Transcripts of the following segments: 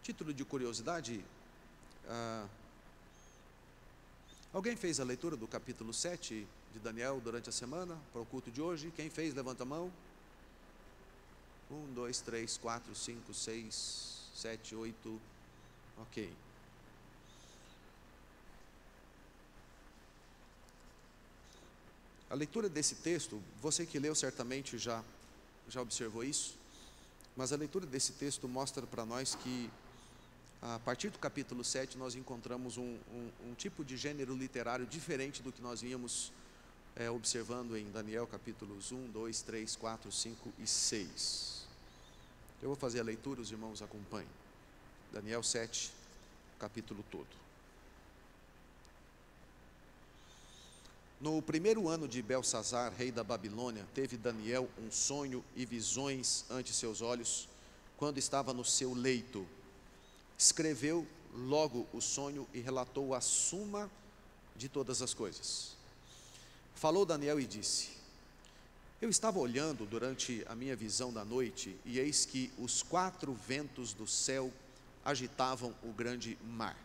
Título de curiosidade, alguém fez a leitura do capítulo 7 de Daniel durante a semana, para o culto de hoje? Quem fez, levanta a mão. 1, 2, 3, 4, 5, 6, 7, 8, ok. A leitura desse texto, você que leu certamente já observou isso, mas a leitura desse texto mostra para nós que, a partir do capítulo 7, nós encontramos um tipo de gênero literário diferente do que nós vínhamos observando em Daniel capítulos 1, 2, 3, 4, 5 e 6. Eu vou fazer a leitura, os irmãos acompanhem. Daniel 7, capítulo todo. No primeiro ano de Belsazar, rei da Babilônia, teve Daniel um sonho e visões ante seus olhos, quando estava no seu leito. Escreveu logo o sonho e relatou a suma de todas as coisas. Falou Daniel e disse: eu estava olhando durante a minha visão da noite, e eis que os 4 ventos do céu agitavam o grande mar.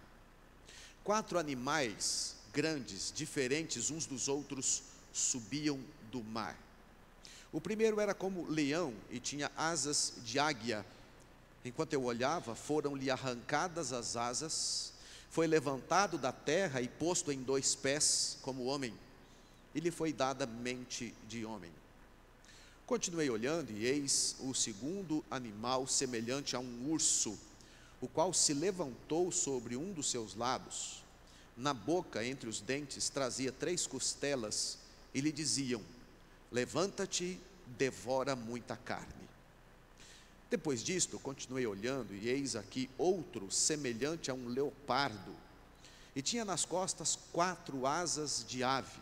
4 animais grandes, diferentes uns dos outros, subiam do mar. O primeiro era como leão e tinha asas de águia. Enquanto eu olhava, foram-lhe arrancadas as asas, foi levantado da terra e posto em 2 pés, como homem, e lhe foi dada mente de homem. Continuei olhando, e eis o segundo animal, semelhante a um urso, o qual se levantou sobre um dos seus lados. Na boca, entre os dentes, trazia 3 costelas, e lhe diziam: levanta-te, devora muita carne. Depois disto, continuei olhando, e eis aqui outro, semelhante a um leopardo, e tinha nas costas 4 asas de ave.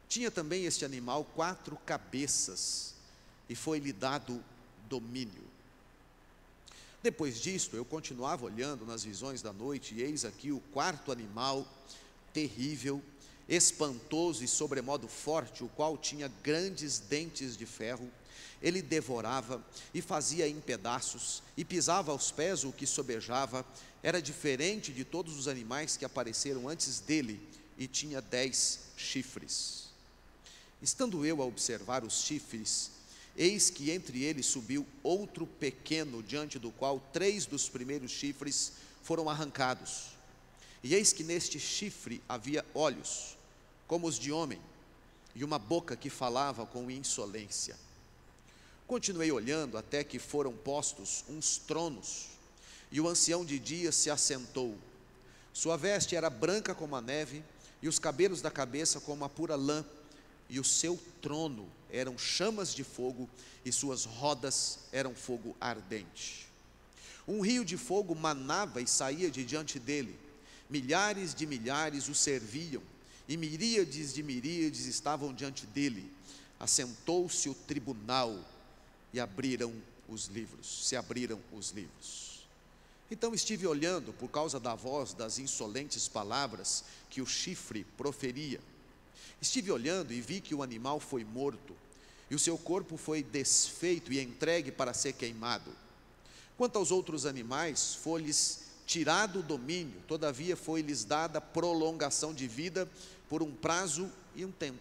Tinha também este animal 4 cabeças, e foi-lhe dado domínio. Depois disto, eu continuava olhando nas visões da noite, e eis aqui o 4º animal, terrível, espantoso e sobremodo forte, o qual tinha grandes dentes de ferro. Ele devorava e fazia em pedaços, e pisava aos pés o que sobejava. Era diferente de todos os animais que apareceram antes dele, e tinha 10 chifres. Estando eu a observar os chifres, eis que entre eles subiu outro pequeno, diante do qual 3 dos primeiros chifres foram arrancados. E eis que neste chifre havia olhos, como os de homem, e uma boca que falava com insolência. Continuei olhando até que foram postos uns tronos, e o ancião de dias se assentou. Sua veste era branca como a neve, e os cabelos da cabeça como a pura lã, e o seu trono eram chamas de fogo, e suas rodas eram fogo ardente. Um rio de fogo manava e saía de diante dele. Milhares de milhares o serviam, e miríades de miríades estavam diante dele. Assentou-se o tribunal, e se abriram os livros. Então estive olhando por causa da voz das insolentes palavras que o chifre proferia. Estive olhando e vi que o animal foi morto, e o seu corpo foi desfeito e entregue para ser queimado. Quanto aos outros animais, foi-lhes tirado o domínio, todavia foi-lhes dada prolongação de vida por um prazo e um tempo.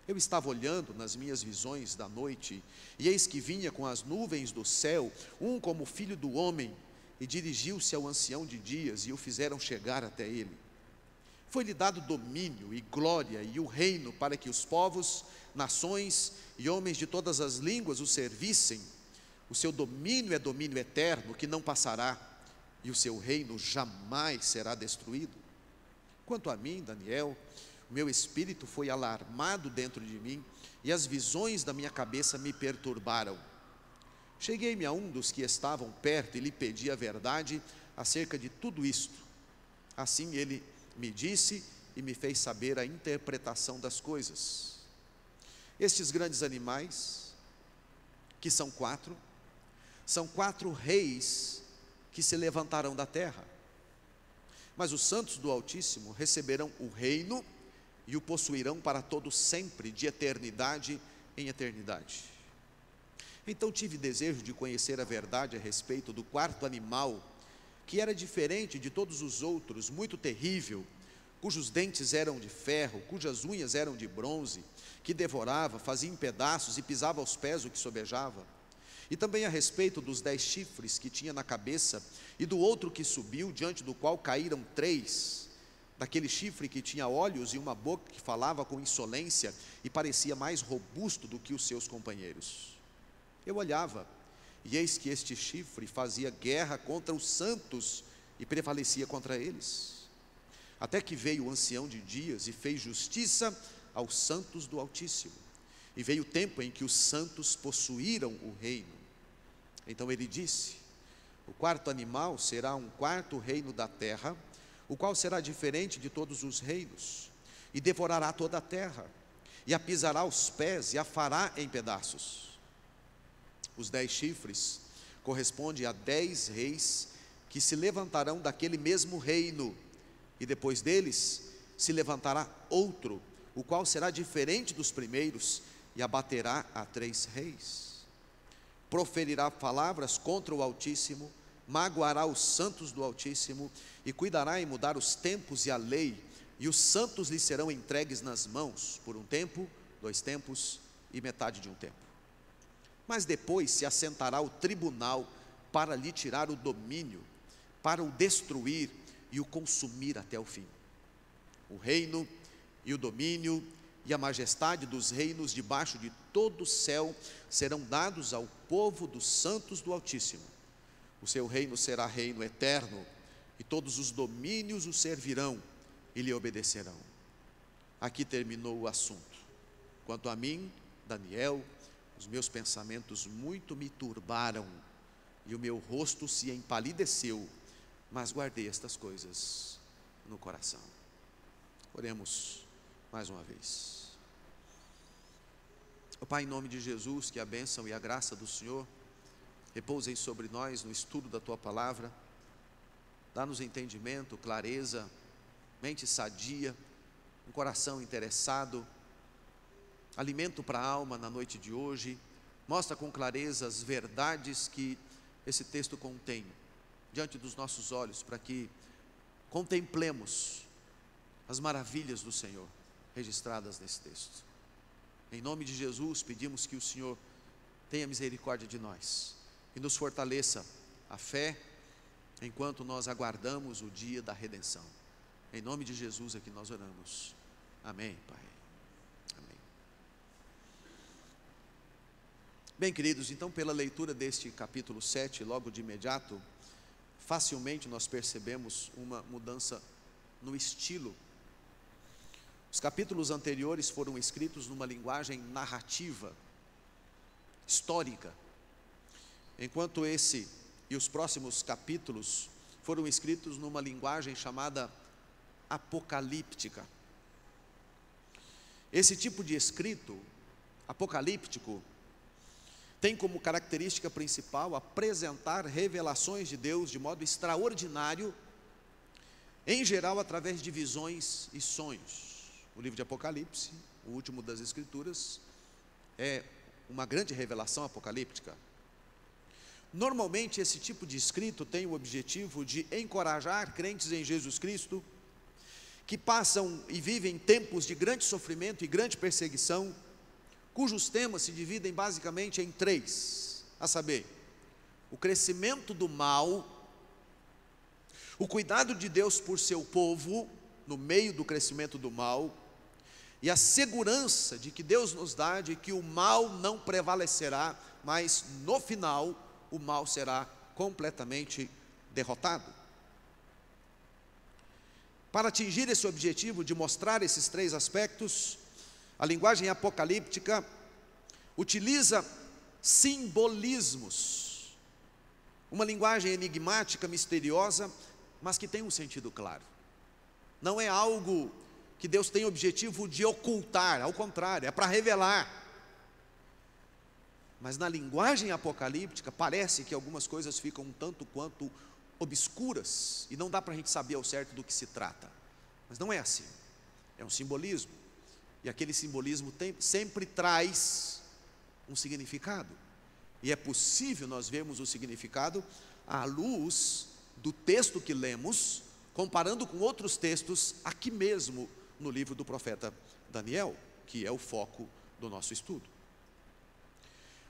Eu estava olhando nas minhas visões da noite, e eis que vinha com as nuvens do céu, um como filho do homem, e dirigiu-se ao ancião de dias, e o fizeram chegar até ele. Foi-lhe dado domínio e glória e o reino, para que os povos, nações e homens de todas as línguas o servissem. O seu domínio é domínio eterno, que não passará, e o seu reino jamais será destruído. Quanto a mim, Daniel, o meu espírito foi alarmado dentro de mim, e as visões da minha cabeça me perturbaram. Cheguei-me a um dos que estavam perto e lhe pedi a verdade acerca de tudo isto. Assim ele me disse e me fez saber a interpretação das coisas. Estes grandes animais, que são 4 reis que se levantarão da terra. Mas os santos do Altíssimo receberão o reino e o possuirão para todo sempre, de eternidade em eternidade. Então tive desejo de conhecer a verdade a respeito do 4º animal que era diferente de todos os outros, muito terrível, cujos dentes eram de ferro, cujas unhas eram de bronze, que devorava, fazia em pedaços e pisava aos pés o que sobejava. E também a respeito dos 10 chifres que tinha na cabeça, e do outro que subiu, diante do qual caíram 3, daquele chifre que tinha olhos e uma boca que falava com insolência, e parecia mais robusto do que os seus companheiros. Eu olhava, e eis que este chifre fazia guerra contra os santos, e prevalecia contra eles. Até que veio o ancião de dias, e fez justiça aos santos do Altíssimo. E veio o tempo em que os santos possuíram o reino. Então ele disse: o quarto animal será um quarto reino da terra, o qual será diferente de todos os reinos, e devorará toda a terra, e a pisará aos pés, e a fará em pedaços. Os 10 chifres correspondem a 10 reis, que se levantarão daquele mesmo reino, e depois deles se levantará outro, o qual será diferente dos primeiros, e abaterá a 3 reis. Proferirá palavras contra o Altíssimo, magoará os santos do Altíssimo, e cuidará em mudar os tempos e a lei, e os santos lhe serão entregues nas mãos, por um tempo, 2 tempos e metade de um tempo. Mas depois se assentará o tribunal para lhe tirar o domínio, para o destruir e o consumir até o fim. O reino e o domínio e a majestade dos reinos debaixo de todo o céu serão dados ao povo dos santos do Altíssimo. O seu reino será reino eterno, e todos os domínios o servirão e lhe obedecerão. Aqui terminou o assunto. Quanto a mim, Daniel, os meus pensamentos muito me turbaram, e o meu rosto se empalideceu, mas guardei estas coisas no coração. Oremos mais uma vez. Ó Pai, em nome de Jesus, que a bênção e a graça do Senhor repousem sobre nós no estudo da Tua Palavra. Dá-nos entendimento, clareza, mente sadia, um coração interessado, alimento para a alma na noite de hoje. Mostra com clareza as verdades que esse texto contém diante dos nossos olhos, para que contemplemos as maravilhas do Senhor registradas nesse texto. Em nome de Jesus, pedimos que o Senhor tenha misericórdia de nós e nos fortaleça a fé enquanto nós aguardamos o dia da redenção. Em nome de Jesus é que nós oramos. Amém, Pai. Amém. Bem, queridos, então pela leitura deste capítulo 7, logo de imediato, facilmente nós percebemos uma mudança no estilo. Os capítulos anteriores foram escritos numa linguagem narrativa, histórica, enquanto esse e os próximos capítulos foram escritos numa linguagem chamada apocalíptica. Esse tipo de escrito apocalíptico tem como característica principal apresentar revelações de Deus de modo extraordinário, em geral através de visões e sonhos. O livro de Apocalipse, o último das Escrituras, é uma grande revelação apocalíptica. Normalmente esse tipo de escrito tem o objetivo de encorajar crentes em Jesus Cristo, que passam e vivem tempos de grande sofrimento e grande perseguição, cujos temas se dividem basicamente em 3, a saber, o crescimento do mal, o cuidado de Deus por seu povo, no meio do crescimento do mal, e a segurança de que Deus nos dá de que o mal não prevalecerá, mas no final o mal será completamente derrotado. Para atingir esse objetivo de mostrar esses 3 aspectos, a linguagem apocalíptica utiliza simbolismos, uma linguagem enigmática, misteriosa, mas que tem um sentido claro. Não é algo que Deus tem o objetivo de ocultar, ao contrário, é para revelar. Mas na linguagem apocalíptica parece que algumas coisas ficam um tanto quanto obscuras e não dá para a gente saber ao certo do que se trata. Mas não é assim, é um simbolismo, e aquele simbolismo sempre traz um significado, e é possível nós vermos o significado à luz do texto que lemos, comparando com outros textos aqui mesmo no livro do profeta Daniel, que é o foco do nosso estudo.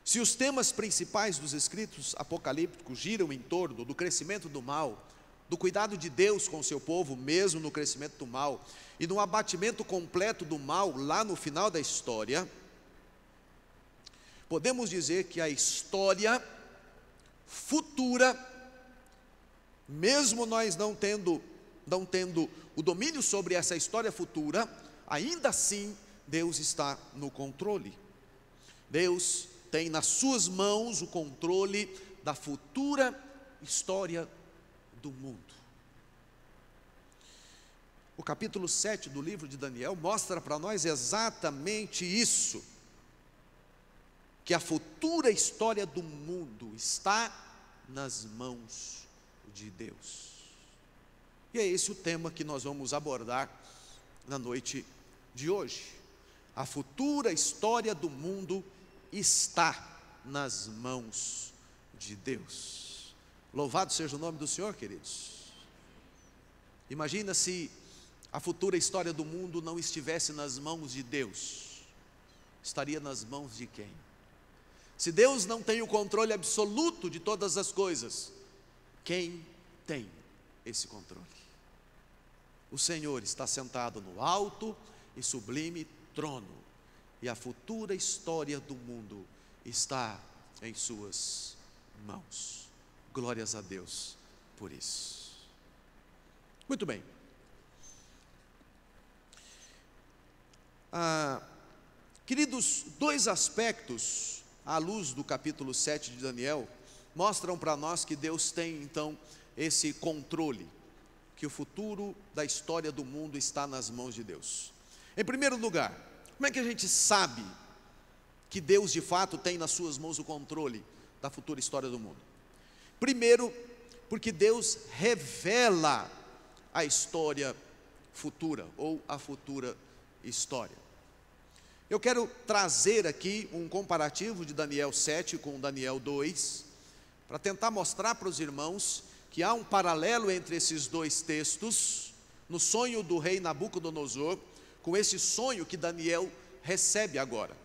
Se os temas principais dos escritos apocalípticos giram em torno do crescimento do mal, do cuidado de Deus com o seu povo, mesmo no crescimento do mal, e no abatimento completo do mal lá no final da história, podemos dizer que a história futura, mesmo nós não tendo o domínio sobre essa história futura, ainda assim Deus está no controle. Deus tem nas suas mãos o controle da futura história do mundo. O capítulo 7 do livro de Daniel mostra para nós exatamente isso, que a futura história do mundo está nas mãos de Deus. E é esse o tema que nós vamos abordar na noite de hoje. A futura história do mundo está nas mãos de Deus. Louvado seja o nome do Senhor, queridos. Imagina se a futura história do mundo não estivesse nas mãos de Deus. Estaria nas mãos de quem? Se Deus não tem o controle absoluto de todas as coisas, quem tem esse controle? O Senhor está sentado no alto e sublime trono, e a futura história do mundo está em suas mãos. Glórias a Deus por isso. Muito bem. Queridos, dois aspectos à luz do capítulo 7 de Daniel mostram para nós que Deus tem então esse controle, que o futuro da história do mundo está nas mãos de Deus. Em primeiro lugar, como é que a gente sabe que Deus de fato tem nas suas mãos o controle da futura história do mundo? Primeiro, porque Deus revela a história futura, ou a futura história. Eu quero trazer aqui um comparativo de Daniel 7 com Daniel 2, para tentar mostrar para os irmãos que há um paralelo entre esses dois textos, no sonho do rei Nabucodonosor, com esse sonho que Daniel recebe agora.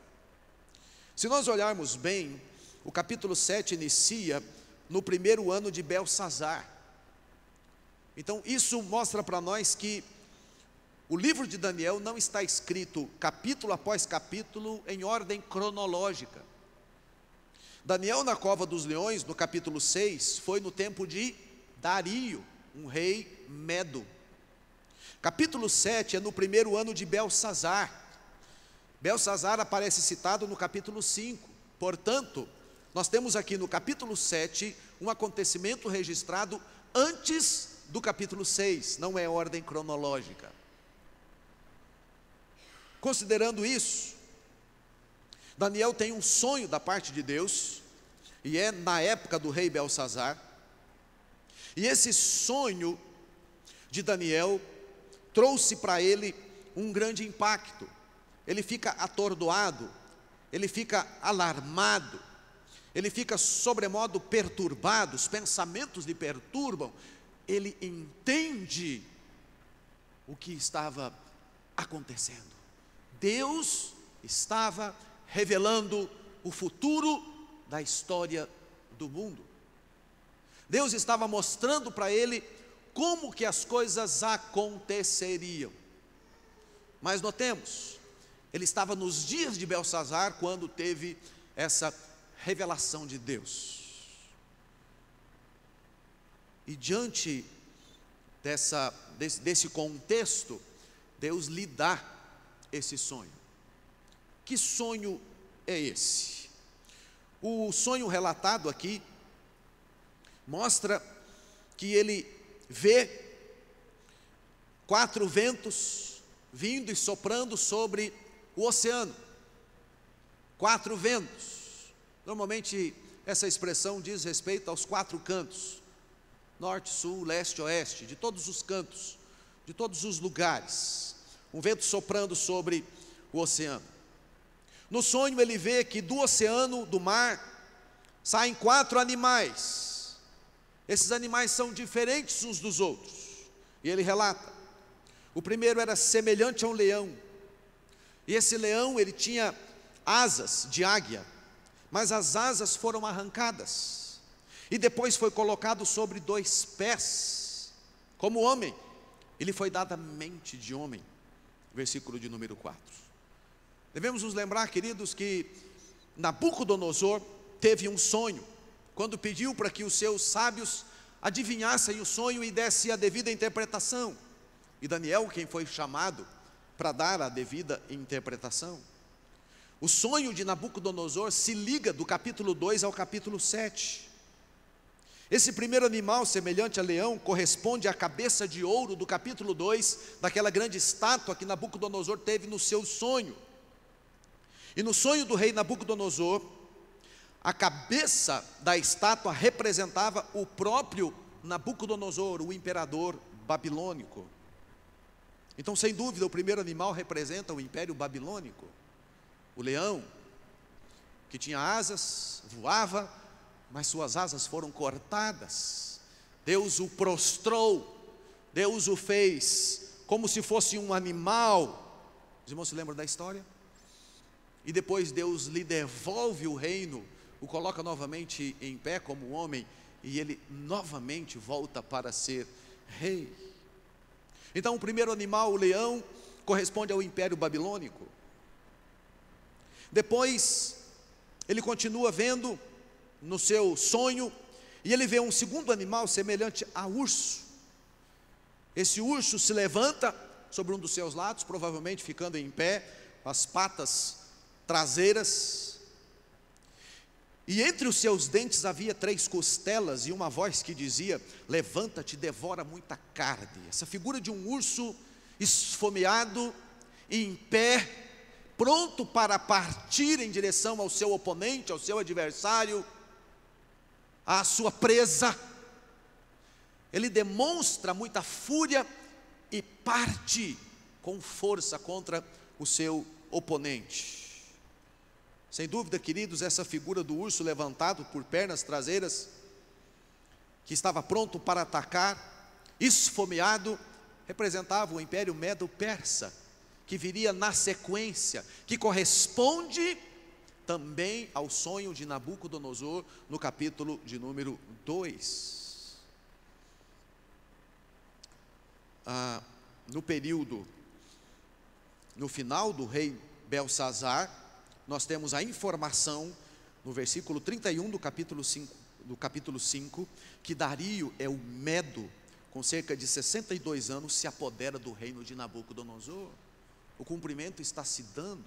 Se nós olharmos bem, o capítulo 7 inicia no primeiro ano de Belsazar. Então isso mostra para nós que o livro de Daniel não está escrito capítulo após capítulo em ordem cronológica. Daniel na cova dos leões, no capítulo 6, foi no tempo de Dario, um rei medo. Capítulo 7 é no primeiro ano de Belsazar. Belsazar aparece citado no capítulo 5. Portanto, nós temos aqui no capítulo 7 um acontecimento registrado antes do capítulo 6, não é ordem cronológica. Considerando isso, Daniel tem um sonho da parte de Deus, e é na época do rei Belsazar, e esse sonho de Daniel trouxe para ele um grande impacto. Ele fica atordoado, ele fica alarmado, ele fica sobremodo perturbado, os pensamentos lhe perturbam, ele entende o que estava acontecendo. Deus estava revelando o futuro da história do mundo. Deus estava mostrando para ele como que as coisas aconteceriam. Mas notemos, ele estava nos dias de Belsazar quando teve essa revelação de Deus. E diante desse contexto, Deus lhe dá esse sonho. Que sonho é esse? O sonho relatado aqui mostra que ele vê 4 ventos vindo e soprando sobre o oceano. 4 ventos. Normalmente essa expressão diz respeito aos 4 cantos: norte, sul, leste, oeste, de todos os cantos, de todos os lugares. Um vento soprando sobre o oceano. No sonho ele vê que do oceano, do mar, saem 4 animais. Esses animais são diferentes uns dos outros. E ele relata: o primeiro era semelhante a um leão. E esse leão, ele tinha asas de águia, mas as asas foram arrancadas. E depois foi colocado sobre 2 pés, como homem. Ele foi dado a mente de homem. Versículo de número 4. Devemos nos lembrar, queridos, que Nabucodonosor teve um sonho, quando pediu para que os seus sábios adivinhassem o sonho e dessem a devida interpretação. E Daniel, quem foi chamado para dar a devida interpretação. O sonho de Nabucodonosor se liga do capítulo 2 ao capítulo 7. Esse primeiro animal, semelhante a leão, corresponde à cabeça de ouro do capítulo 2, daquela grande estátua que Nabucodonosor teve no seu sonho. E no sonho do rei Nabucodonosor, a cabeça da estátua representava o próprio Nabucodonosor, o imperador babilônico. Então, sem dúvida, o primeiro animal representa o império babilônico. O leão, que tinha asas, voava, mas suas asas foram cortadas. Deus o prostrou, Deus o fez como se fosse um animal. Os irmãos se lembram da história? E depois Deus lhe devolve o reino, o coloca novamente em pé como homem, e ele novamente volta para ser rei. Então, o primeiro animal, o leão, corresponde ao império babilônico. Depois, ele continua vendo no seu sonho, e ele vê um segundo animal semelhante a urso. Esse urso se levanta sobre um dos seus lados, provavelmente ficando em pé, com as patas traseiras, e entre os seus dentes havia 3 costelas, e uma voz que dizia: levanta-te, devora muita carne. Essa figura de um urso esfomeado, em pé, pronto para partir em direção ao seu oponente, ao seu adversário, à sua presa. Ele demonstra muita fúria e parte com força contra o seu oponente. Sem dúvida, queridos, essa figura do urso levantado por pernas traseiras, que estava pronto para atacar, esfomeado, representava o Império Medo-Persa, que viria na sequência, que corresponde também ao sonho de Nabucodonosor, no capítulo de número 2. No final do rei Belsazar, nós temos a informação, no versículo 31 do capítulo 5, que Dario é o Medo, com cerca de 62 anos, se apodera do reino de Nabucodonosor. O cumprimento está se dando.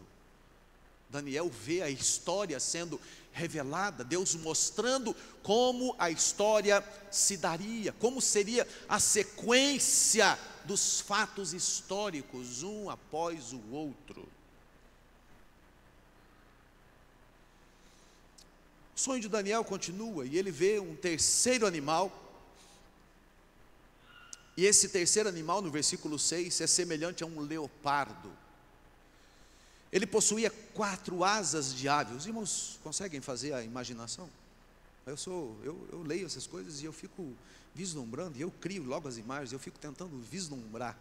Daniel vê a história sendo revelada, Deus mostrando como a história se daria, como seria a sequência dos fatos históricos, um após o outro. O sonho de Daniel continua, e ele vê um terceiro animal, e esse terceiro animal, no versículo 6, é semelhante a um leopardo. Ele possuía 4 asas de ave. Os irmãos conseguem fazer a imaginação? Eu leio essas coisas e eu fico vislumbrando, e eu crio logo as imagens, eu fico tentando vislumbrar.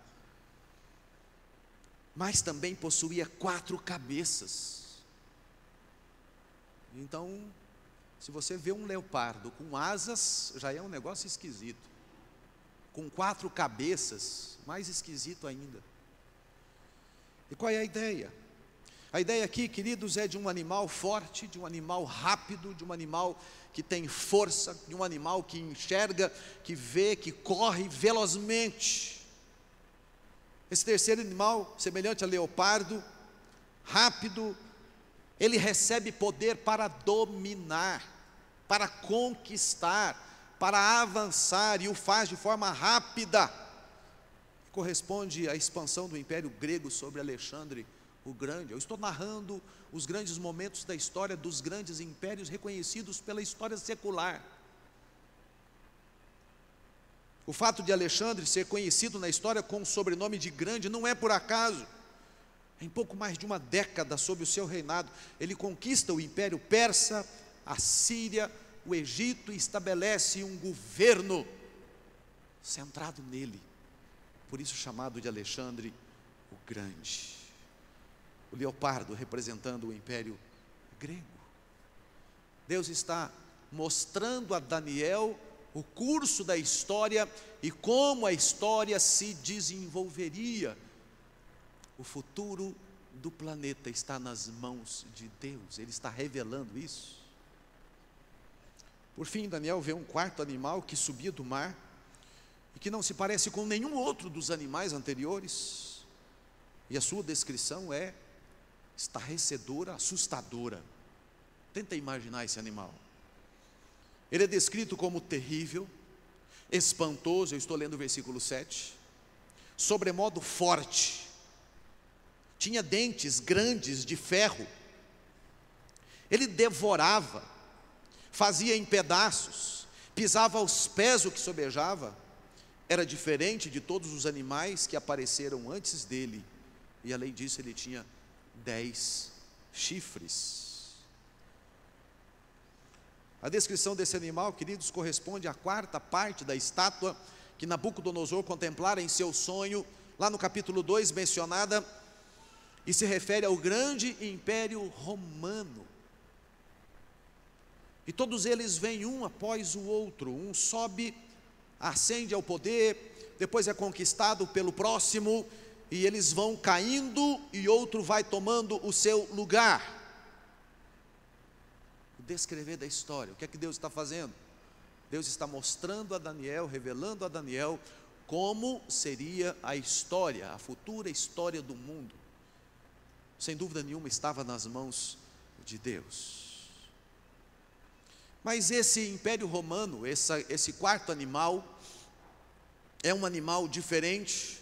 Mas também possuía 4 cabeças. Então, se você vê um leopardo com asas, já é um negócio esquisito. Com 4 cabeças, mais esquisito ainda. E qual é a ideia? A ideia aqui, queridos, é de um animal forte, de um animal rápido, de um animal que tem força, de um animal que enxerga, que vê, que corre velozmente. Esse terceiro animal, semelhante a leopardo, rápido, ele recebe poder para dominar, para conquistar, para avançar, e o faz de forma rápida. Corresponde à expansão do Império Grego sobre Alexandre o Grande. Eu estou narrando os grandes momentos da história dos grandes impérios reconhecidos pela história secular. O fato de Alexandre ser conhecido na história com o sobrenome de Grande não é por acaso. Em pouco mais de uma década sob o seu reinado, ele conquista o Império Persa, a Síria, o Egito e estabelece um governo centrado nele, por isso chamado de Alexandre o Grande. O leopardo representando o império grego. Deus está mostrando a Daniel o curso da história e como a história se desenvolveria. O futuro do planeta está nas mãos de Deus, Ele está revelando isso. Por fim, Daniel vê um quarto animal que subia do mar e que não se parece com nenhum outro dos animais anteriores, e a sua descrição é estarrecedora, assustadora. Tenta imaginar esse animal. Ele é descrito como terrível, espantoso, eu estou lendo o versículo 7, sobremodo forte, tinha dentes grandes de ferro, ele devorava, fazia em pedaços, pisava aos pés o que sobejava, era diferente de todos os animais que apareceram antes dele, e além disso ele tinha 10 chifres. A descrição desse animal, queridos, corresponde à quarta parte da estátua que Nabucodonosor contemplara em seu sonho, lá no capítulo 2, mencionada, e se refere ao grande império romano. E todos eles vêm um após o outro, um sobe, ascende ao poder, depois é conquistado pelo próximo, e eles vão caindo, e outro vai tomando o seu lugar. O descrever da história, o que é que Deus está fazendo? Deus está mostrando a Daniel, revelando a Daniel, como seria a história, a futura história do mundo. Sem dúvida nenhuma estava nas mãos de Deus. Mas esse império romano, esse quarto animal, é um animal diferente.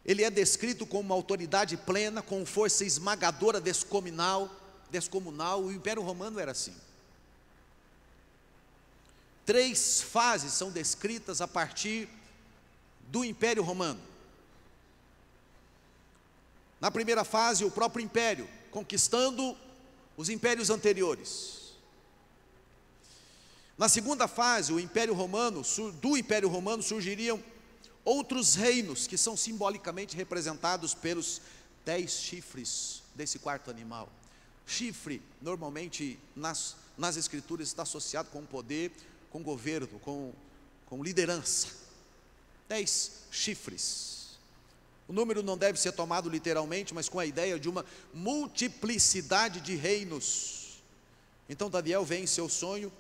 Ele é descrito como uma autoridade plena, com força esmagadora descomunal. O império romano era assim. 3 fases são descritas a partir do império romano. Na primeira fase, o próprio império, conquistando os impérios anteriores. Na segunda fase, do Império Romano surgiriam outros reinos, que são simbolicamente representados pelos 10 chifres desse quarto animal. Chifre, normalmente, nas escrituras, está associado com poder, com governo, com liderança. 10 chifres. O número não deve ser tomado literalmente, mas com a ideia de uma multiplicidade de reinos. Então Daniel vê em seu sonho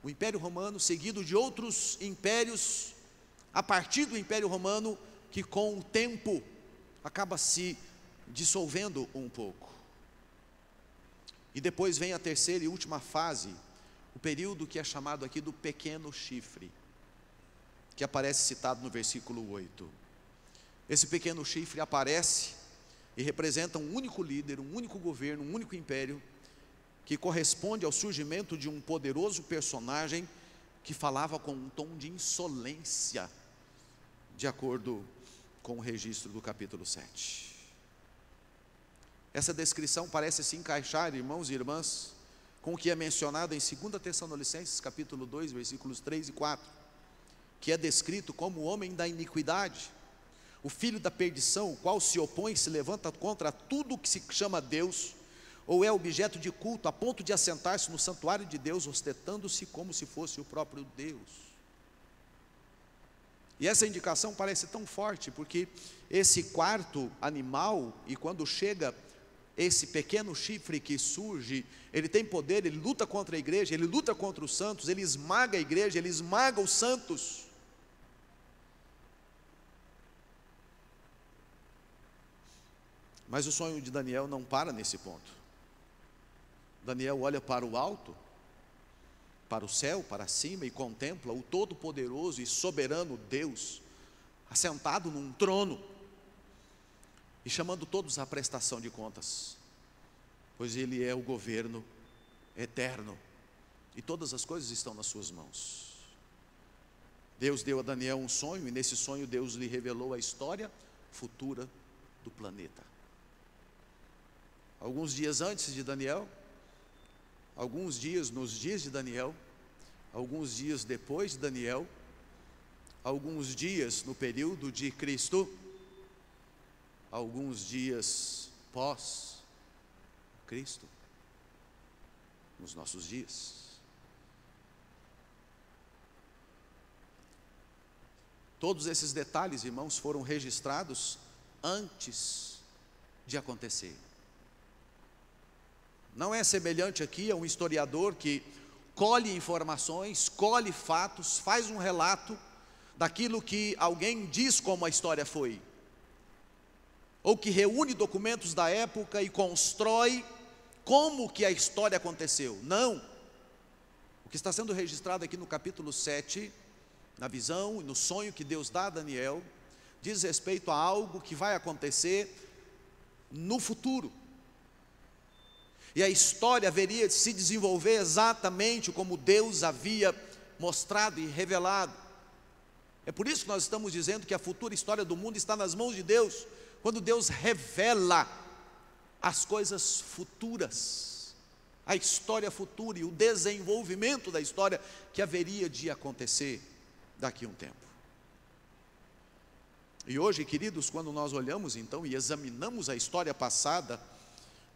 o Império Romano, seguido de outros impérios, a partir do Império Romano, que com o tempo acaba se dissolvendo um pouco. E depois vem a terceira e última fase, o período que é chamado aqui do pequeno chifre, que aparece citado no versículo 8. Esse pequeno chifre aparece e representa um único líder, um único governo, um único império, que corresponde ao surgimento de um poderoso personagem que falava com um tom de insolência, de acordo com o registro do capítulo 7. Essa descrição parece se encaixar, irmãos e irmãs, com o que é mencionado em 2 Tessalonicenses, capítulo 2, versículos 3 e 4, que é descrito como o homem da iniquidade, o filho da perdição, o qual se opõe e se levanta contra tudo o que se chama Deus, ou é objeto de culto, a ponto de assentar-se no santuário de Deus, ostentando-se como se fosse o próprio Deus. E essa indicação parece tão forte, porque esse quarto animal, e quando chega esse pequeno chifre que surge, ele tem poder, ele luta contra a igreja, ele luta contra os santos, ele esmaga a igreja, ele esmaga os santos. Mas o sonho de Daniel não para nesse ponto. Daniel olha para o alto, para o céu, para cima, e contempla o todo-poderoso e soberano Deus, assentado num trono, e chamando todos à prestação de contas, pois Ele é o governo eterno, e todas as coisas estão nas suas mãos. Deus deu a Daniel um sonho, e nesse sonho Deus lhe revelou a história futura do planeta. Alguns dias antes de Daniel, alguns dias nos dias de Daniel, alguns dias depois de Daniel, alguns dias no período de Cristo, alguns dias pós Cristo, nos nossos dias. Todos esses detalhes, irmãos, foram registrados antes de acontecer. Não é semelhante aqui a um historiador que colhe informações, colhe fatos, faz um relato daquilo que alguém diz como a história foi, ou que reúne documentos da época e constrói como que a história aconteceu. Não. O que está sendo registrado aqui no capítulo 7, na visão e no sonho que Deus dá a Daniel, diz respeito a algo que vai acontecer no futuro. E a história haveria de se desenvolver exatamente como Deus havia mostrado e revelado. É por isso que nós estamos dizendo que a futura história do mundo está nas mãos de Deus, quando Deus revela as coisas futuras, a história futura e o desenvolvimento da história que haveria de acontecer daqui a um tempo. E hoje, queridos, quando nós olhamos então e examinamos a história passada,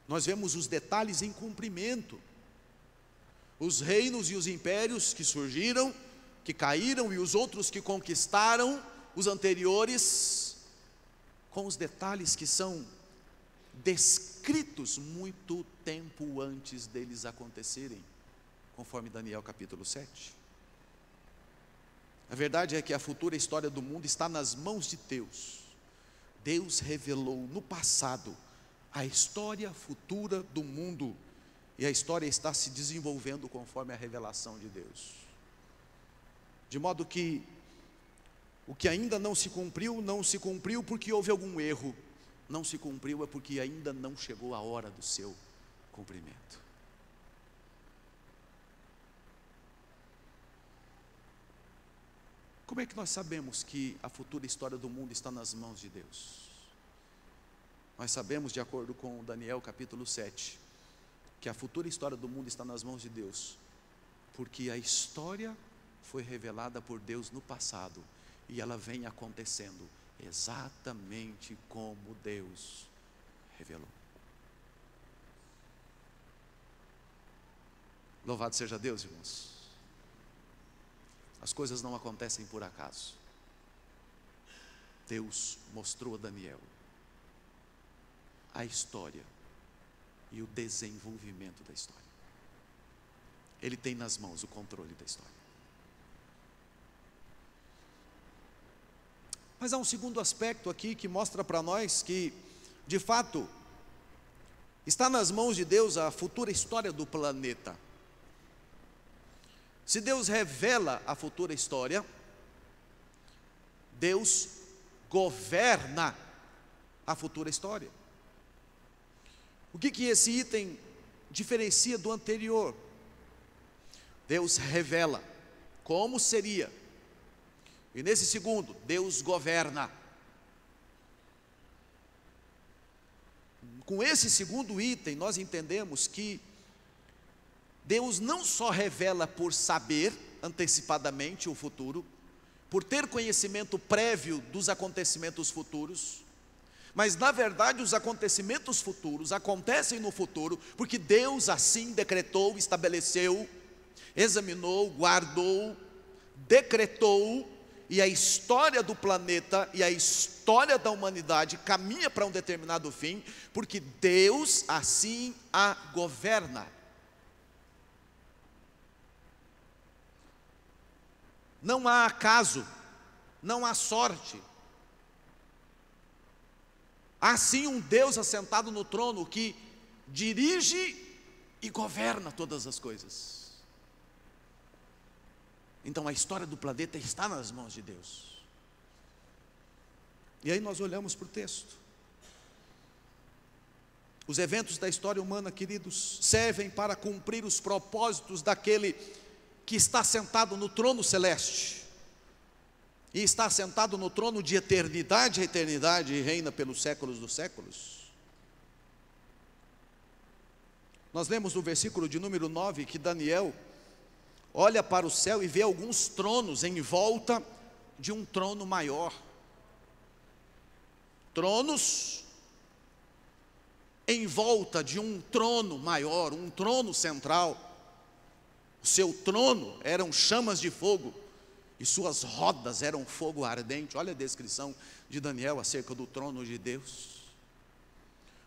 nós vemos os detalhes em cumprimento. Os reinos e os impérios que surgiram, que caíram, e os outros que conquistaram, os anteriores, com os detalhes que são descritos muito tempo antes deles acontecerem, conforme Daniel capítulo 7. A verdade é que a futura história do mundo está nas mãos de Deus. Deus revelou no passado a história futura do mundo, e a história está se desenvolvendo conforme a revelação de Deus. De modo que o que ainda não se cumpriu porque houve algum erro. Não se cumpriu é porque ainda não chegou a hora do seu cumprimento. Como é que nós sabemos que a futura história do mundo está nas mãos de Deus? Nós sabemos, de acordo com Daniel capítulo 7, que a futura história do mundo está nas mãos de Deus, porque a história foi revelada por Deus no passado, e ela vem acontecendo exatamente como Deus revelou. Louvado seja Deus, irmãos. As coisas não acontecem por acaso. Deus mostrou a Daniel a história e o desenvolvimento da história. Ele tem nas mãos o controle da história. Mas há um segundo aspecto aqui que mostra para nós que, de fato, está nas mãos de Deus a futura história do planeta. Se Deus revela a futura história, Deus governa a futura história. O que esse item diferencia do anterior? Deus revela como seria, e nesse segundo, Deus governa. Com esse segundo item, nós entendemos que Deus não só revela por saber antecipadamente o futuro, por ter conhecimento prévio dos acontecimentos futuros, mas na verdade os acontecimentos futuros acontecem no futuro, porque Deus assim decretou, estabeleceu, examinou, guardou, decretou, e a história do planeta e a história da humanidade caminha para um determinado fim, porque Deus assim a governa. Não há acaso, não há sorte. Há sim um Deus assentado no trono que dirige e governa todas as coisas. Então a história do planeta está nas mãos de Deus. E aí nós olhamos para o texto. Os eventos da história humana, queridos, servem para cumprir os propósitos daquele que está sentado no trono celeste, e está sentado no trono de eternidade a eternidade, e reina pelos séculos dos séculos. Nós lemos no versículo de número 9 que Daniel olha para o céu e vê alguns tronos em volta de um trono maior. Tronos em volta de um trono maior, um trono central. O seu trono eram chamas de fogo e suas rodas eram fogo ardente. Olha a descrição de Daniel acerca do trono de Deus.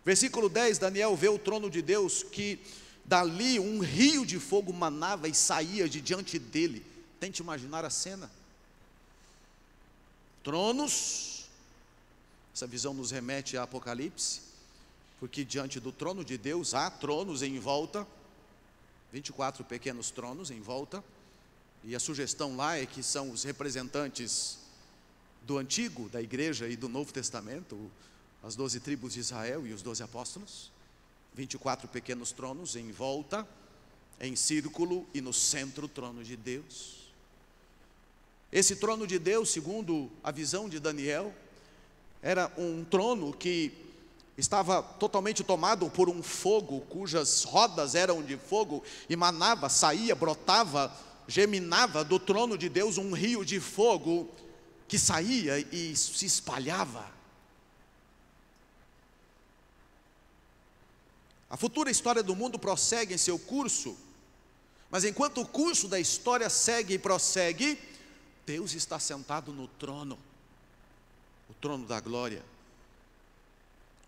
Versículo 10, Daniel vê o trono de Deus, que dali um rio de fogo manava e saía de diante dele. Tente imaginar a cena. Tronos, essa visão nos remete a Apocalipse, porque diante do trono de Deus há tronos em volta, 24 pequenos tronos em volta, e a sugestão lá é que são os representantes do Antigo, da Igreja e do Novo Testamento, as 12 tribos de Israel e os 12 apóstolos, 24 pequenos tronos em volta, em círculo, e no centro o trono de Deus. Esse trono de Deus, segundo a visão de Daniel, era um trono que estava totalmente tomado por um fogo, cujas rodas eram de fogo, e manava, saía, brotava, geminava do trono de Deus um rio de fogo, que saía e se espalhava. A futura história do mundo prossegue em seu curso, mas enquanto o curso da história segue e prossegue, Deus está sentado no trono, o trono da glória.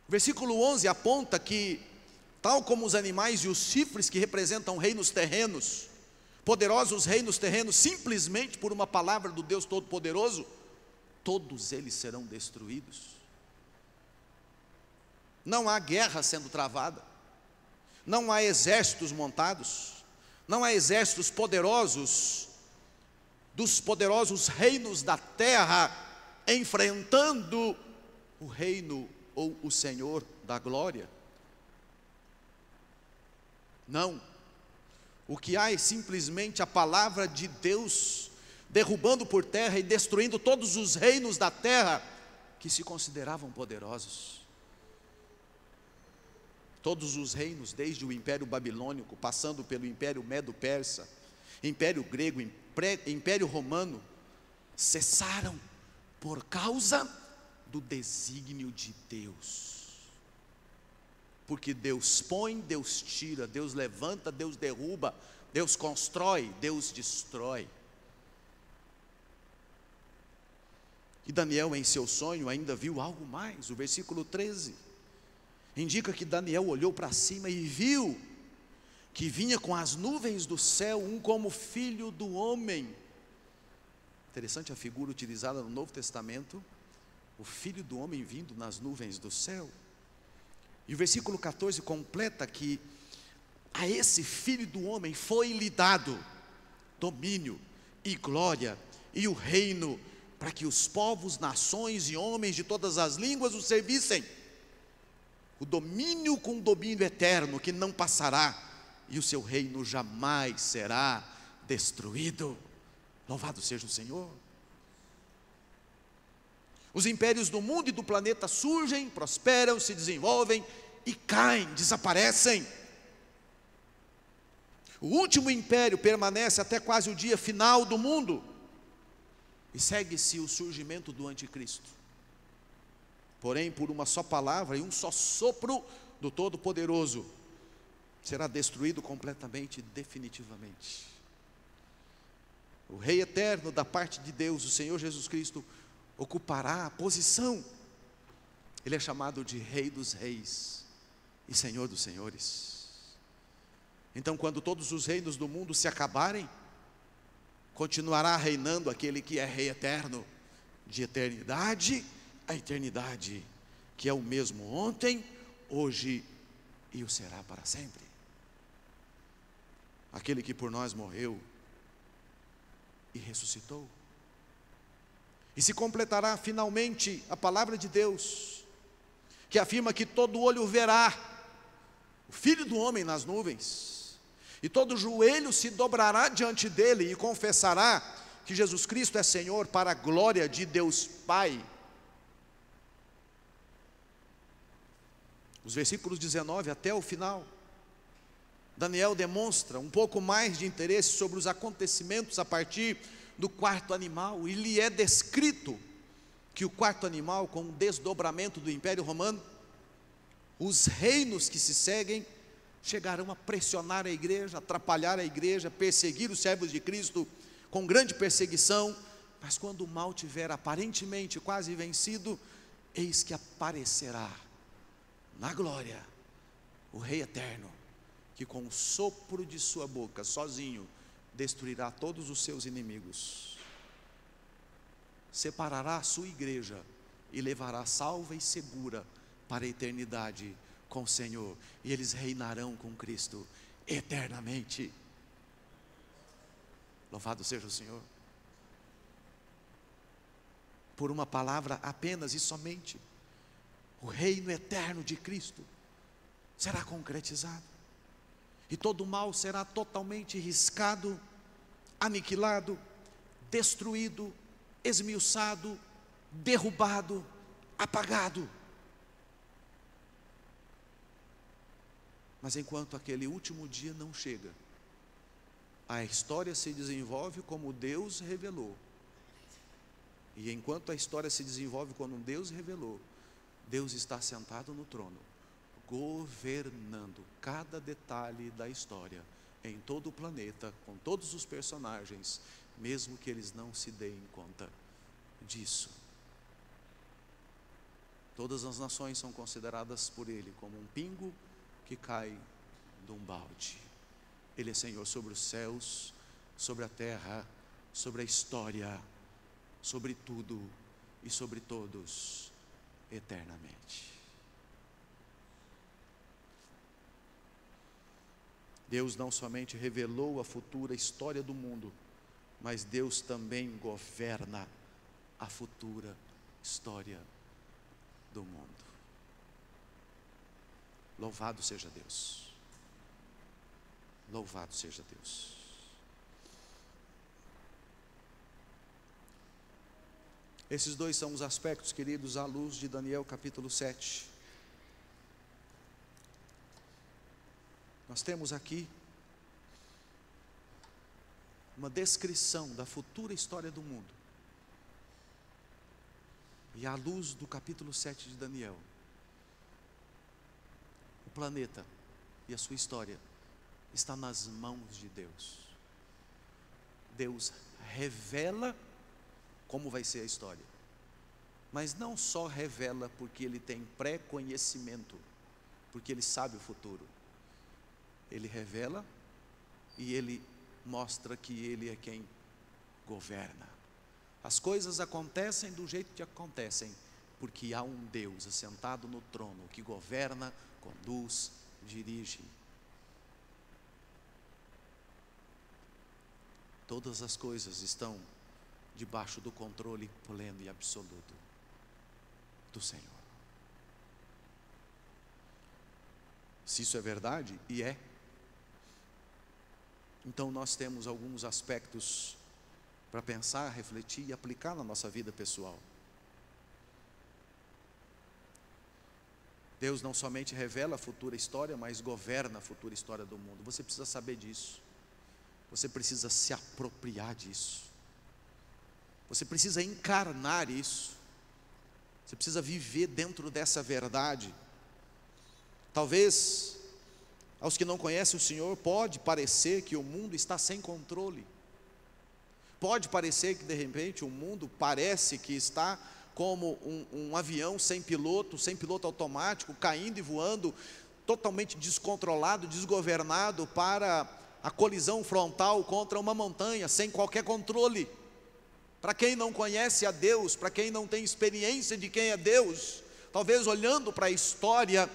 O versículo 11 aponta que, tal como os animais e os chifres que representam reinos terrenos, poderosos reinos terrenos, simplesmente por uma palavra do Deus Todo-Poderoso, todos eles serão destruídos. Não há guerra sendo travada, não há exércitos montados, não há exércitos poderosos, dos poderosos reinos da terra, enfrentando o reino ou o Senhor da glória. Não, o que há é simplesmente a palavra de Deus, derrubando por terra e destruindo todos os reinos da terra, que se consideravam poderosos. Todos os reinos, desde o Império Babilônico, passando pelo Império Medo-Persa, Império Grego, Império Romano, cessaram por causa do desígnio de Deus. Porque Deus põe, Deus tira, Deus levanta, Deus derruba, Deus constrói, Deus destrói. E Daniel, em seu sonho, ainda viu algo mais. O versículo 13 indica que Daniel olhou para cima e viu que vinha com as nuvens do céu um como filho do homem. Interessante a figura utilizada no Novo Testamento, o filho do homem vindo nas nuvens do céu. E o versículo 14 completa que a esse filho do homem foi-lhe dado domínio e glória e o reino, para que os povos, nações e homens de todas as línguas o servissem. O domínio com domínio eterno que não passará, e o seu reino jamais será destruído. Louvado seja o Senhor. Os impérios do mundo e do planeta surgem, prosperam, se desenvolvem e caem, desaparecem. O último império permanece até quase o dia final do mundo, e segue-se o surgimento do anticristo. Porém, por uma só palavra e um só sopro do Todo-Poderoso, será destruído completamente, definitivamente. O Rei eterno da parte de Deus, o Senhor Jesus Cristo, ocupará a posição. Ele é chamado de Rei dos Reis e Senhor dos Senhores. Então, quando todos os reinos do mundo se acabarem, continuará reinando aquele que é Rei eterno, de eternidade a eternidade, que é o mesmo ontem, hoje e o será para sempre. Aquele que por nós morreu e ressuscitou. E se completará finalmente a palavra de Deus, que afirma que todo olho verá o Filho do Homem nas nuvens, e todo joelho se dobrará diante dele e confessará que Jesus Cristo é Senhor, para a glória de Deus Pai. Os versículos 19 até o final Daniel demonstra um pouco mais de interesse sobre os acontecimentos a partir do quarto animal, e lhe é descrito que o quarto animal, com o desdobramento do Império Romano, os reinos que se seguem chegarão a pressionar a igreja, atrapalhar a igreja, perseguir os servos de Cristo com grande perseguição, mas quando o mal tiver aparentemente quase vencido, eis que aparecerá na glória o Rei eterno, que com o sopro de sua boca, sozinho, destruirá todos os seus inimigos, separará a sua igreja e levará salva e segura para a eternidade com o Senhor, e eles reinarão com Cristo eternamente. Louvado seja o Senhor. Por uma palavra apenas e somente, o reino eterno de Cristo será concretizado, e todo o mal será totalmente riscado, aniquilado, destruído, esmiuçado, derrubado, apagado. Mas enquanto aquele último dia não chega, a história se desenvolve como Deus revelou. E enquanto a história se desenvolve como Deus revelou, Deus está sentado no trono, governando cada detalhe da história, em todo o planeta, com todos os personagens, mesmo que eles não se deem conta disso. Todas as nações são consideradas por Ele como um pingo que cai de um balde. Ele é Senhor sobre os céus, sobre a terra, sobre a história, sobre tudo e sobre todos, eternamente. Deus não somente revelou a futura história do mundo, mas Deus também governa a futura história do mundo. Louvado seja Deus. Louvado seja Deus. Esses dois são os aspectos, queridos, à luz de Daniel capítulo 7. Nós temos aqui uma descrição da futura história do mundo. E à luz do capítulo 7 de Daniel, o planeta e a sua história está nas mãos de Deus. Deus revela como vai ser a história, mas não só revela porque Ele tem pré-conhecimento, porque Ele sabe o futuro. Ele revela e Ele mostra que Ele é quem governa. As coisas acontecem do jeito que acontecem, porque há um Deus assentado no trono que governa, conduz, dirige. Todas as coisas estão debaixo do controle pleno e absoluto do Senhor. Se isso é verdade, e é, então nós temos alguns aspectos para pensar, refletir e aplicar na nossa vida pessoal. Deus não somente revela a futura história, mas governa a futura história do mundo. Você precisa saber disso. Você precisa se apropriar disso. Você precisa encarnar isso. Você precisa viver dentro dessa verdade. Talvez, aos que não conhecem o Senhor, pode parecer que o mundo está sem controle. Pode parecer que de repente o mundo parece que está como um avião sem piloto automático, caindo e voando, totalmente descontrolado, desgovernado para a colisão frontal contra uma montanha, sem qualquer controle. Para quem não conhece a Deus, para quem não tem experiência de quem é Deus, talvez olhando para a história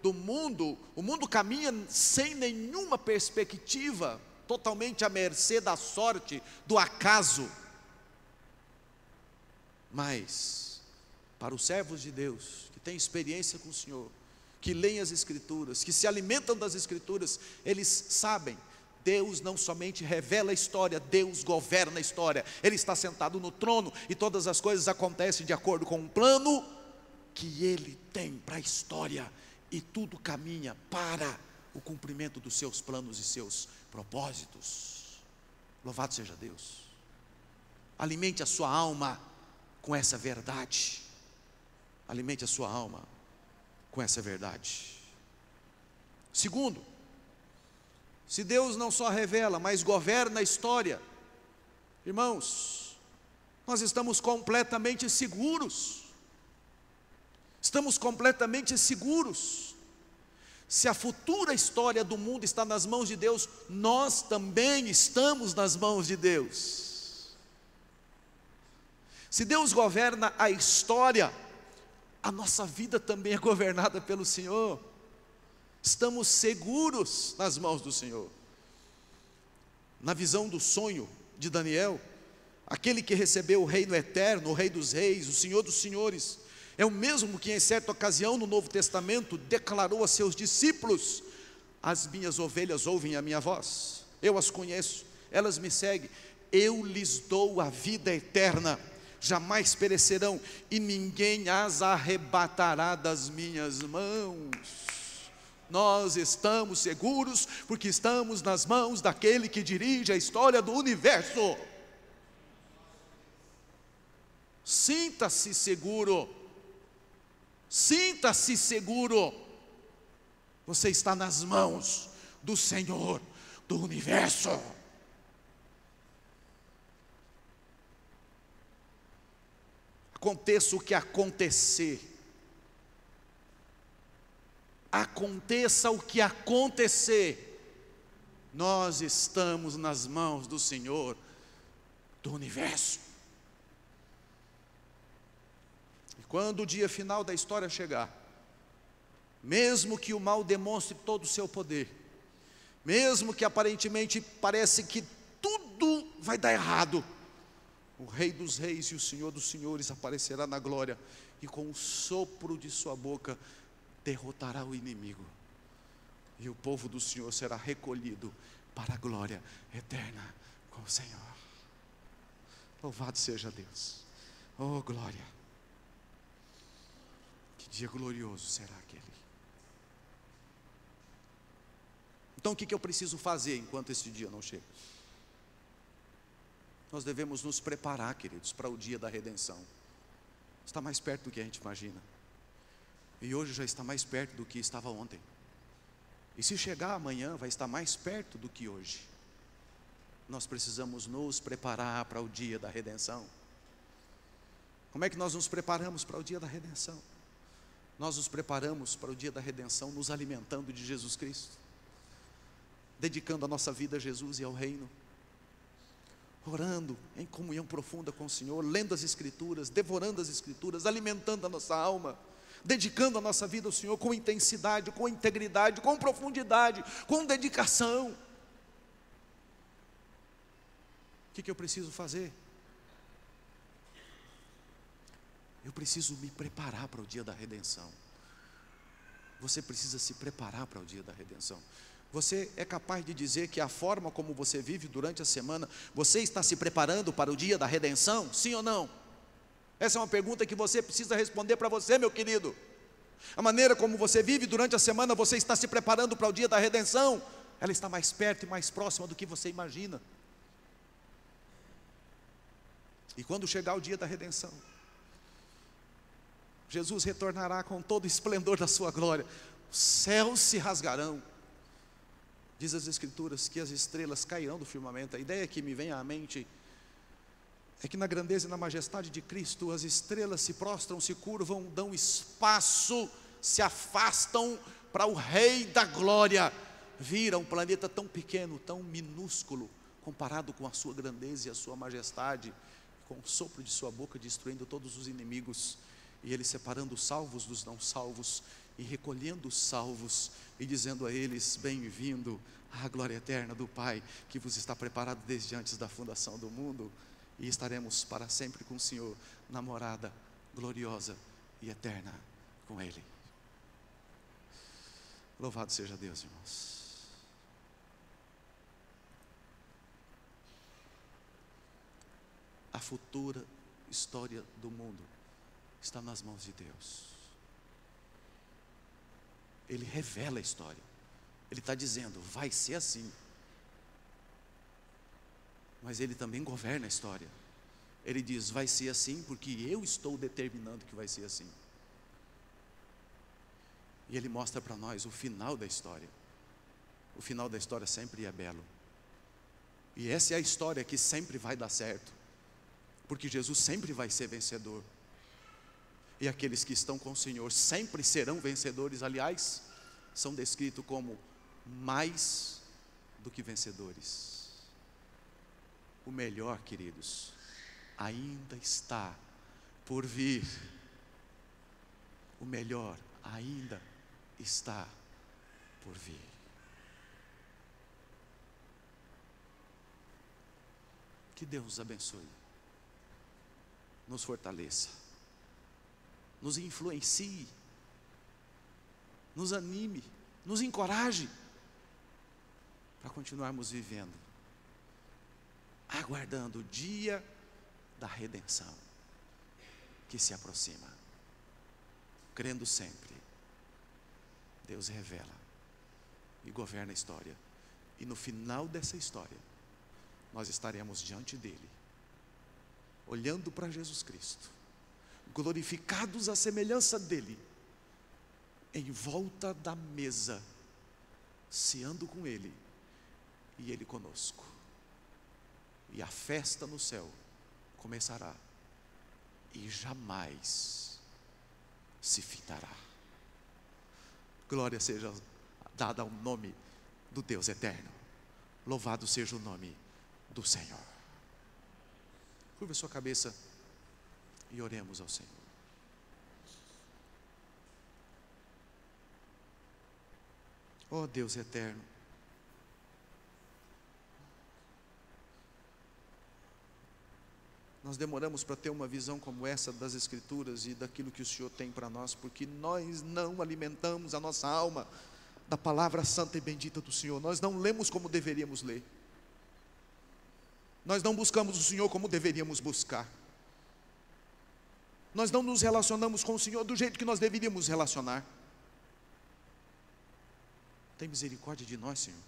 do mundo, o mundo caminha sem nenhuma perspectiva, totalmente à mercê da sorte, do acaso. Mas, para os servos de Deus, que têm experiência com o Senhor, que leem as Escrituras, que se alimentam das Escrituras, eles sabem, Deus não somente revela a história, Deus governa a história. Ele está sentado no trono e todas as coisas acontecem de acordo com um plano que Ele tem para a história, e tudo caminha para o cumprimento dos seus planos e seus propósitos. Louvado seja Deus. Alimente a sua alma com essa verdade. Alimente a sua alma com essa verdade. Segundo, se Deus não só revela, mas governa a história, irmãos, nós estamos completamente seguros. Estamos completamente seguros. Se a futura história do mundo está nas mãos de Deus, nós também estamos nas mãos de Deus. Se Deus governa a história, a nossa vida também é governada pelo Senhor. Estamos seguros nas mãos do Senhor. Na visão do sonho de Daniel, aquele que recebeu o reino eterno, o Rei dos Reis, o Senhor dos Senhores, é o mesmo que em certa ocasião no Novo Testamento declarou a seus discípulos: as minhas ovelhas ouvem a minha voz, eu as conheço, elas me seguem, eu lhes dou a vida eterna, jamais perecerão e ninguém as arrebatará das minhas mãos. Nós estamos seguros porque estamos nas mãos daquele que dirige a história do universo. Sinta-se seguro. Sinta-se seguro. Você está nas mãos do Senhor do universo. Aconteça o que acontecer, aconteça o que acontecer, nós estamos nas mãos do Senhor do universo. E quando o dia final da história chegar, mesmo que o mal demonstre todo o seu poder, mesmo que aparentemente parece que tudo vai dar errado, o Rei dos Reis e o Senhor dos Senhores aparecerá na glória, e com o sopro de sua boca derrotará o inimigo, e o povo do Senhor será recolhido para a glória eterna com o Senhor. Louvado seja Deus. Oh glória, que dia glorioso será aquele. Então o que eu preciso fazer enquanto esse dia não chega? Nós devemos nos preparar, queridos, para o dia da redenção. Está mais perto do que a gente imagina, e hoje já está mais perto do que estava ontem, e se chegar amanhã vai estar mais perto do que hoje. Nós precisamos nos preparar para o dia da redenção. Como é que nós nos preparamos para o dia da redenção? Nós nos preparamos para o dia da redenção nos alimentando de Jesus Cristo, dedicando a nossa vida a Jesus e ao reino, orando em comunhão profunda com o Senhor, lendo as Escrituras, devorando as Escrituras, alimentando a nossa alma, dedicando a nossa vida ao Senhor com intensidade, com integridade, com profundidade, com dedicação. O que eu preciso fazer? Eu preciso me preparar para o dia da redenção. Você precisa se preparar para o dia da redenção. Você é capaz de dizer que a forma como você vive durante a semana, você está se preparando para o dia da redenção? Sim ou não? Essa é uma pergunta que você precisa responder para você, meu querido. A maneira como você vive durante a semana, você está se preparando para o dia da redenção? Ela está mais perto e mais próxima do que você imagina. E quando chegar o dia da redenção, Jesus retornará com todo o esplendor da sua glória, os céus se rasgarão. Diz as Escrituras que as estrelas cairão do firmamento. A ideia que me vem à mente é que na grandeza e na majestade de Cristo, as estrelas se prostram, se curvam, dão espaço, se afastam para o Rei da glória vir a um planeta tão pequeno, tão minúsculo, comparado com a sua grandeza e a sua majestade, com o sopro de sua boca destruindo todos os inimigos, e Ele separando os salvos dos não salvos, e recolhendo os salvos, e dizendo a eles: bem-vindo à glória eterna do Pai, que vos está preparado desde antes da fundação do mundo, e estaremos para sempre com o Senhor, na morada gloriosa e eterna com Ele. Louvado seja Deus, irmãos. A futura história do mundo está nas mãos de Deus. Ele revela a história, Ele está dizendo, vai ser assim. Mas Ele também governa a história. Ele diz, vai ser assim porque eu estou determinando que vai ser assim. E Ele mostra para nós o final da história. O final da história sempre é belo. E essa é a história que sempre vai dar certo. Porque Jesus sempre vai ser vencedor. E aqueles que estão com o Senhor sempre serão vencedores. Aliás, são descritos como mais do que vencedores. O melhor, queridos, ainda está por vir. O melhor ainda está por vir. Que Deus nos abençoe, nos fortaleça, nos influencie, nos anime, nos encoraje para continuarmos vivendo, aguardando o dia da redenção que se aproxima, crendo sempre. Deus revela e governa a história, e no final dessa história nós estaremos diante dele, olhando para Jesus Cristo, glorificados à semelhança dele, em volta da mesa, ceando com ele e ele conosco. E a festa no céu começará e jamais se fitará. Glória seja dada ao nome do Deus eterno. Louvado seja o nome do Senhor. Curva sua cabeça e oremos ao Senhor. Ó Deus eterno, nós demoramos para ter uma visão como essa das Escrituras e daquilo que o Senhor tem para nós, porque nós não alimentamos a nossa alma da palavra santa e bendita do Senhor. Nós não lemos como deveríamos ler. Nós não buscamos o Senhor como deveríamos buscar. Nós não nos relacionamos com o Senhor do jeito que nós deveríamos relacionar. Tem misericórdia de nós, Senhor.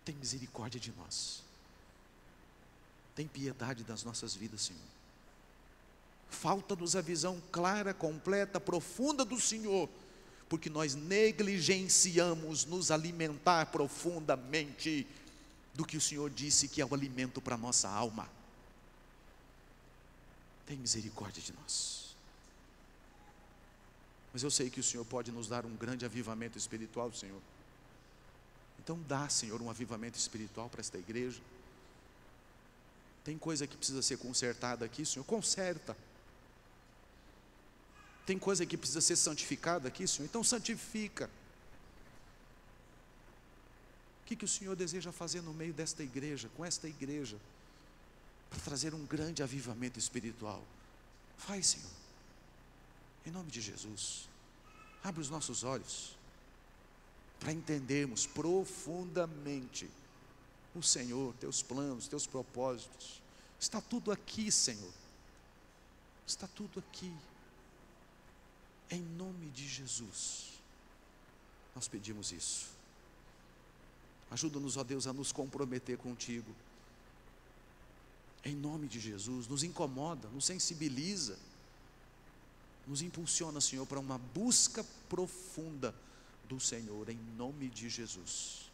Tem misericórdia de nós. Tem piedade das nossas vidas, Senhor. Falta-nos a visão clara, completa, profunda do Senhor, porque nós negligenciamos nos alimentar profundamente do que o Senhor disse que é o alimento para a nossa alma. Tem misericórdia de nós. Mas eu sei que o Senhor pode nos dar um grande avivamento espiritual, Senhor. Então dá, Senhor, um avivamento espiritual para esta igreja. Tem coisa que precisa ser consertada aqui, Senhor, conserta. Tem coisa que precisa ser santificada aqui, Senhor, então santifica. O que o Senhor deseja fazer no meio desta igreja, com esta igreja, para trazer um grande avivamento espiritual? Faz, Senhor, em nome de Jesus. Abre os nossos olhos para entendermos profundamente o Senhor, teus planos, teus propósitos. Está tudo aqui, Senhor. Está tudo aqui. Em nome de Jesus, nós pedimos isso. Ajuda-nos, ó Deus, a nos comprometer contigo. Em nome de Jesus, nos incomoda, nos sensibiliza, nos impulsiona, Senhor, para uma busca profunda do Senhor, em nome de Jesus.